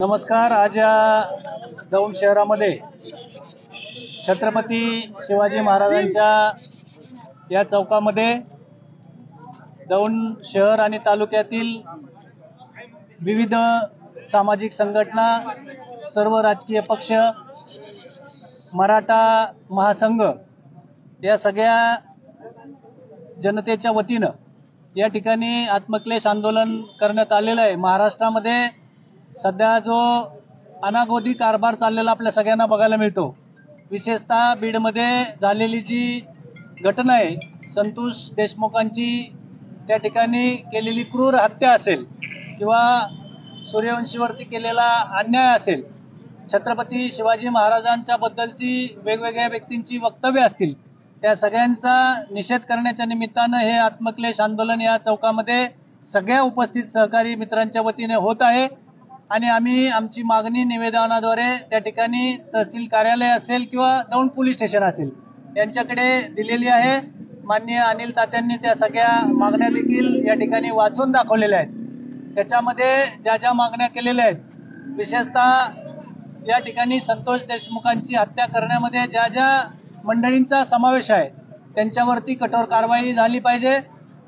नमस्कार। आज या दौंड शहरामध्ये छत्रपती शिवाजी महाराजांच्या या चौकामध्ये दौंड शहर आणि तालुक्यातील विविध सामाजिक संघटना, सर्व राजकीय पक्ष, मराठा महासंघ या सगळ्या जनतेच्या वतीनं या ठिकाणी आत्मक्लेश आंदोलन करण्यात आलेलं आहे। महाराष्ट्रामध्ये सध्या जो अनागोदी कारभार चाललेला आपल्या सगळ्यांना बघायला मिळतो। विशेषतः बीडमध्ये झालेली जी घटना आहे, संतोष देशमुखांची त्या ठिकाणी केलेली क्रूर हत्या असेल किंवा सूर्यवंशीवरती केलेला अन्याय असेल, छत्रपती शिवाजी महाराजांच्या बद्दलची वेगवेगळ्या व्यक्तींची वक्तव्य असतील, त्या सगळ्यांचा निषेध करण्याच्या निमित्तानं हे आत्मक्लेश आंदोलन या चौकामध्ये सगळ्या उपस्थित सहकारी मित्रांच्या वतीने होत आहे। आणि आम्ही आमची मागणी निवेदनाद्वारे त्या ठिकाणी तहसील कार्यालय असेल किंवा दौंड पोलीस स्टेशन असेल यांच्याकडे दिलेली आहे। माननीय अनिल तात्यांनी त्या सगळ्या मागण्या देखील या ठिकाणी वाचून दाखवलेल्या आहेत। त्याच्यामध्ये ज्या ज्या मागण्या केलेल्या आहेत, विशेषतः या ठिकाणी संतोष देशमुखांची हत्या करण्यामध्ये ज्या ज्या मंडळींचा समावेश आहे त्यांच्यावरती कठोर कारवाई झाली पाहिजे।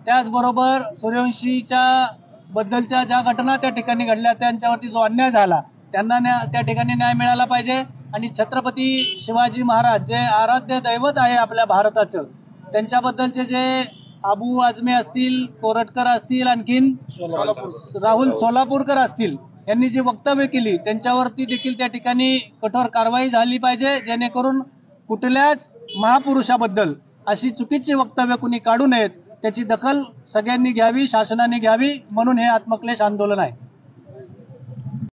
त्याचबरोबर सूर्यवंशीच्या बद्दलच्या ज्या घटना त्या ठिकाणी घडल्या त्यांच्यावरती जो अन्याय झाला त्यांना त्या ठिकाणी न्याय मिळाला पाहिजे। आणि छत्रपती शिवाजी महाराज जे आराध्य दैवत आहे आपल्या भारताचं, त्यांच्याबद्दलचे जे अबू आझमी असतील, कोरटकर असतील, आणखीन राहुल सोलापूरकर असतील, यांनी जी वक्तव्य केली त्यांच्यावरती देखील त्या ठिकाणी कठोर कारवाई झाली पाहिजे, जेणेकरून कुठल्याच महापुरुषाबद्दल अशी चुकीची वक्तव्य कुणी काढू नयेत, त्याची दखल सगळ्यांनी घ्यावी, शासनाने घ्यावी। म्हणून हे आत्मक्लेश आंदोलन आहे।